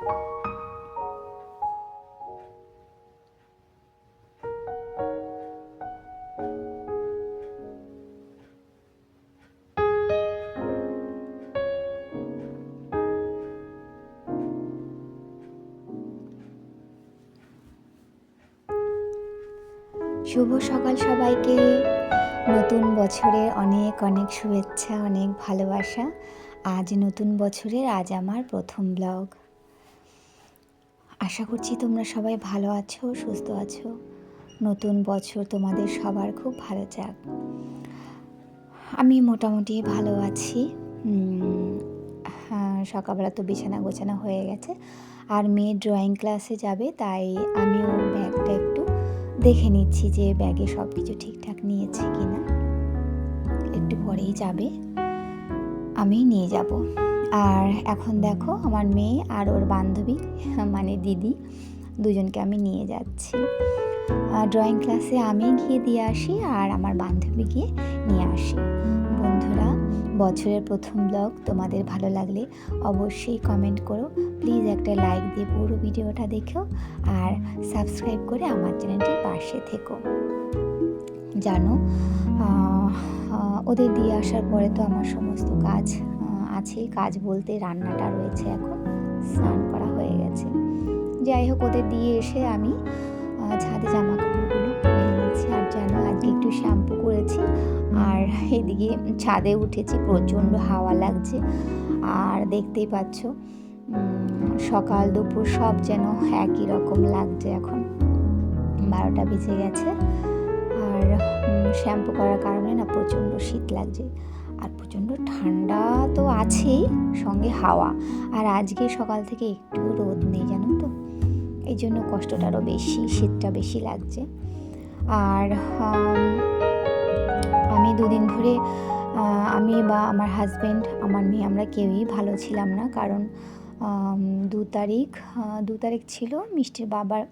শুভ সকাল সবাইকে। নতুন বছরের অনেক অনেক শুভেচ্ছা, অনেক ভালোবাসা। আজ নতুন বছরের আমার প্রথম ব্লগ। আশা করছি তোমরা সবাই ভালো আছো, সুস্থ আছো। নতুন বছর তোমাদের সবার খুব ভালো যাক। আমি মোটামুটি ভালো আছি। সকালবেলা তো বিছানা গোছানো হয়ে গেছে, আর মেয়ে ড্রয়িং ক্লাসে যাবে, তাই আমি ওর ব্যাগটা একটু দেখে নিচ্ছি যে ব্যাগে সব কিছু ঠিকঠাক নিয়েছে কিনা। একটু পরেই যাবে, আমি নিয়ে যাব। আর এখন দেখো আমার মেয়ে আর ওর বান্ধবী মানে দিদি, দুজনকে আমি নিয়ে যাচ্ছি ড্রয়িং ক্লাসে। আমি গিয়ে দিয়ে আসি আর আমার বান্ধবী গিয়ে নিয়ে আসি। বন্ধুরা, বছরের প্রথম ব্লগ তোমাদের ভালো লাগলে অবশ্যই কমেন্ট করো, প্লিজ একটা লাইক দিয়ে পুরো ভিডিওটা দেখো, আর সাবস্ক্রাইব করে আমার চ্যানেলটির পাশে থেকো। জানো, ওদের দিয়ে আসার পরে তো আমার সমস্ত কাজ আছে। কাজ বলতে রান্নাটা রয়েছে, এখন স্নান করা হয়ে গেছে। যাই হোক, ওদের দিয়ে এসে আমি ছাদে জামা কাপড়গুলো মেলে নিচ্ছি। আর জানো, আজকে একটু শ্যাম্পু করেছি, আর এদিকে ছাদে উঠেছি, প্রচণ্ড হাওয়া লাগছে। আর দেখতেই পাচ্ছ সকাল দুপুর সব যেন একই রকম লাগছে। এখন 12টা বেজে গেছে, আর শ্যাম্পু করার কারণে না প্রচণ্ড শীত লাগছে, আর প্রচণ্ড ঠান্ডা তো আছেই, সঙ্গে হাওয়া। আর আজকে সকাল থেকে একটু রোদ নেই, জানো তো, এই জন্য কষ্টটা আরও বেশি, শীতটা বেশি লাগছে। আর আমি দুদিন ধরে আমি বা আমার হাজব্যান্ড, আমার মেয়ে, আমরা কেউই ভালো ছিলাম না। কারণ 2 তারিখ ছিল মিষ্টির বাবার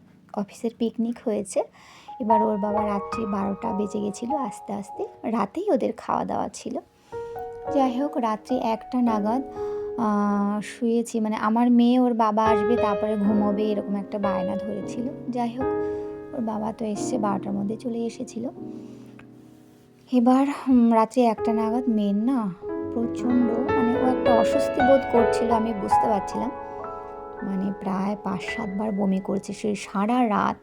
অফিসের পিকনিক হয়েছে। এবার ওর বাবা রাত্রি 12টা বেজে গেছিলো, আস্তে আস্তে রাতেই ওদের খাওয়া দাওয়া ছিল। যাই হোক, রাত্রি 1টা নাগাদ শুয়েছি, মানে আমার মেয়ে ওর বাবা আসবে তারপরে ঘুমোবে, এরকম একটা বায়না ধরেছিল। যাই হোক, ওর বাবা তো এসছে, 12টার মধ্যে চলে এসেছিল। এবার রাত্রি 1টা নাগাদ মেয়ের না প্রচণ্ড, মানে ও একটা অস্বস্তি বোধ করছিল, আমি বুঝতে পারছিলাম। মানে প্রায় 5-7 বার বমি করছে, সেই সারা রাত,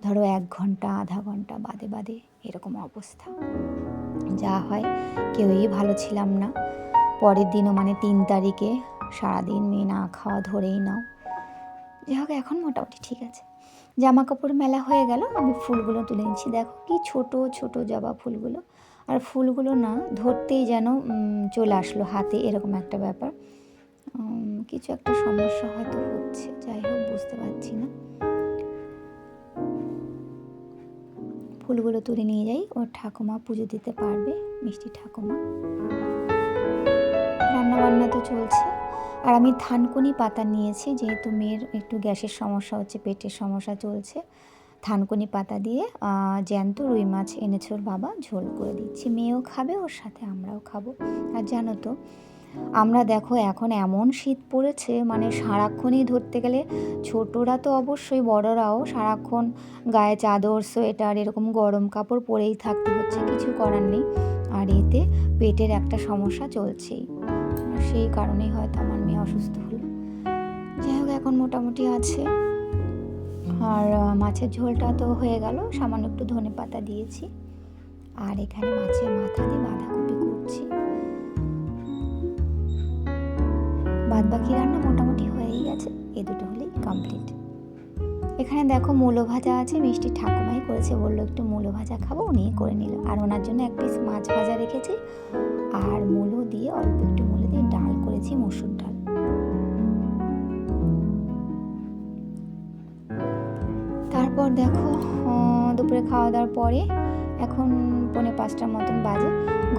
ধরো 1 ঘন্টা আধা ঘন্টা বাদে বাদে এরকম অবস্থা। যা হয়, কেউই ভালো ছিলাম না। পরের দিনও মানে 3 তারিখে সারাদিন মেয়ে না খাওয়া ধরেই নাও। যাই হোক, এখন মোটামুটি ঠিক আছে। জামা কাপড় মেলা হয়ে গেল, আমি ফুলগুলো তুলে নিচ্ছি। দেখো কি ছোট ছোট জবা ফুলগুলো, আর ফুলগুলো না ধরতেই যেন চলে আসলো হাতে, এরকম একটা ব্যাপার। কিছু একটা সমস্যা হয়তো হচ্ছে, যাই হোক বুঝতে পারছি না। ফুলগুলো তুলে নিয়ে যাই, ওর ঠাকুমা পুজো দিতে পারবে, মিষ্টি ঠাকুমা। রান্নাবান্না তো চলছে। আর আমি থানকুনি পাতা নিয়েছি, যেহেতু মেয়ের একটু গ্যাসের সমস্যা হচ্ছে, পেটের সমস্যা চলছে। থানকুনি পাতা দিয়ে জ্যান্ত রুই মাছ এনেছে ওর বাবা, ঝোল করে দিচ্ছি। মেয়েও খাবে, ওর সাথে আমরাও খাবো। আর জানো তো, আমরা দেখো এখন এমন শীত পড়েছে, মানে সারাক্ষণই ধরতে গেলে, ছোটরা তো অবশ্যই, বড়রাও সারাক্ষণ গায়ে চাদর, সোয়েটার, এরকম গরম কাপড় পরেই থাকতে হচ্ছে, কিছু করার নেই। আর এতে পেটের একটা সমস্যা চলছেই, সেই কারণেই হয়তো আমার মেয়ে অসুস্থ হলো। যাই হোক, এখন মোটামুটি আছে। আর মাছের ঝোলটা তো হয়ে গেল, সামান্য একটু ধনেপাতা দিয়েছি। আর এখানে মাছের মাথা দিয়ে বাঁধাকপি করছি। বাদ বাকি রান্না মোটামুটি হয়েই গেছে, এই দুটো হলেই কমপ্লিট। এখানে দেখো মূলো ভাজা আছে, মিষ্টি ঠাকুমাই করেছে, বললো একটু মূলো ভাজা খাবো, উনি করে নিল। আর ওনার জন্য 1 পিস মাছ ভাজা রেখেছি, আর মূলো দিয়ে, অল্প একটু মূলো দিয়ে ডাল করেছি, মসুর ডাল। তারপর দেখো, দুপুরে খাওয়া দাওয়ার পরে এখন 4:45টার মতন বাজে,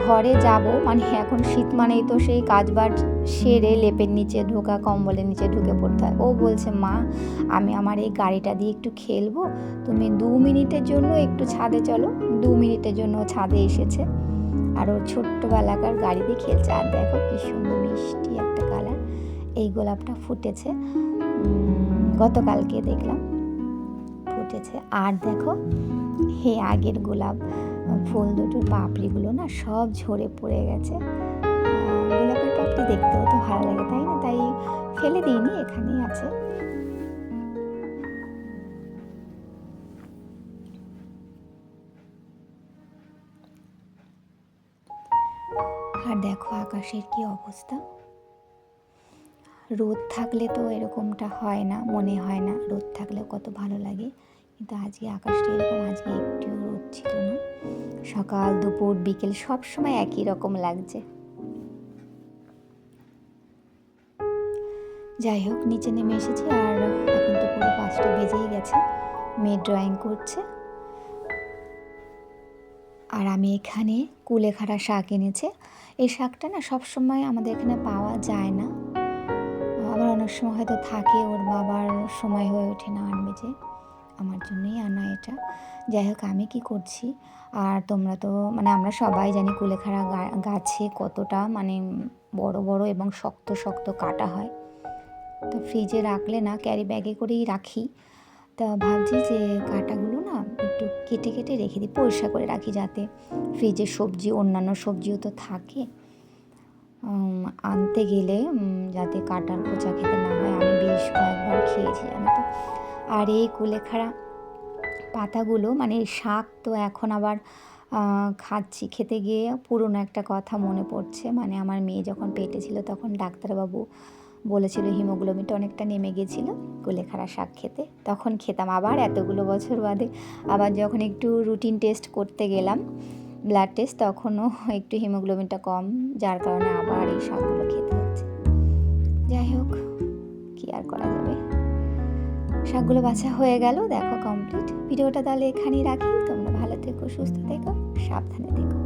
ঘরে যাব। মানে এখন শীত মানেই তো সেই কাজবাজ সেরে লেপের নিচে ঢোকা, কম্বলের নিচে ঢুকে পড়তে হয়। ও বলছে, মা আমি আমার এই গাড়িটা দিয়ে একটু খেলবো, তুমি 2 মিনিটের জন্য একটু ছাদে চলো। 2 মিনিটের জন্য ছাদে এসেছে, আর ওর ছোট্টবেলাকার গাড়ি দিয়ে খেলছে। আর দেখো কি সুন্দর মিষ্টি একটা কালার, এই গোলাপটা ফুটেছে। গতকালকে দেখলাম ফুটেছে। আর দেখো আগের গোলাপ ফুল দুটোর পাপড়িগুলো না সব ঝরে পড়ে গেছে। গোলাপের পাপড়ি দেখতেও তো ভালো লাগে, তাই না? তাই ফেলে দিইনি, এখানেই আছে। আর দেখো আকাশের কি অবস্থা। রোদ থাকলে তো এরকমটা হয় না, মনে হয় না রোদ থাকলেও কত ভালো লাগে, কিন্তু আজকে আকাশটা এরকম, আজকে একটুও রোদ ছিল না। সকাল দুপুর বিকেল সব সময় একই রকম লাগছে। যাই হোক, নিচে নেমে এসেছি, আর এখন তো পুরো 5টা বেজেই গেছে। মেয়ে ড্রয়িং করছে, আর আমি এখানে কুলেখাড়া শাক এনেছে। এই শাকটা না সবসময় আমাদের এখানে পাওয়া যায় না, আবার অনেক সময় হয়তো থাকে, ওর বাবার সময় হয়ে ওঠে না আনবে, যে আমার জন্যই আনা এটা। যাই হোক, আমি কি করছি, আর তোমরা তো মানে আমরা সবাই জানি কুলেখাড়া গাছে কতটা মানে বড় বড় এবং শক্ত শক্ত কাটা হয়। তো ফ্রিজে রাখলে না, ক্যারি ব্যাগে করেই রাখি। তা ভাবছি যে কাঁটাগুলো না একটু কেটে কেটে রেখে দিই, পরিষ্কার করে রাখি, যাতে ফ্রিজে সবজি, অন্যান্য সবজিও তো থাকে, আনতে গেলে যাতে কাঁটার খোঁচা খেতে না হয়। আমি বেশ কয়েকবার খেয়েছি, জানো তো। আর এই কুলেখাড়া পাতাগুলো মানে শাক তো এখন আবার খাচ্ছি, খেতে গিয়ে পুরনো একটা কথা মনে পড়ছে। মানে আমার মেয়ে যখন পেটে ছিল তখন ডাক্তারবাবু বলেছিল হিমোগ্লোবিনটা অনেকটা নেমে গিয়েছিল কুলেখাড়া শাক খেতে, তখন খেতাম। আবার এতগুলো বছর বাদে আবার যখন একটু রুটিন টেস্ট করতে গেলাম, ব্লাড টেস্ট, তখনও একটু হিমোগ্লোবিনটা কম, যার কারণে আবার এই শাকগুলো খেতে হচ্ছে। যাই হোক, কী আর করা যাবে। শাকগুলো বাছা হয়ে গেল, দেখো কমপ্লিট। ভিডিওটা তাহলে এখানেই রাখি। তোমরা ভালো থেকো, সুস্থ থেকো, সাবধানে থেকো।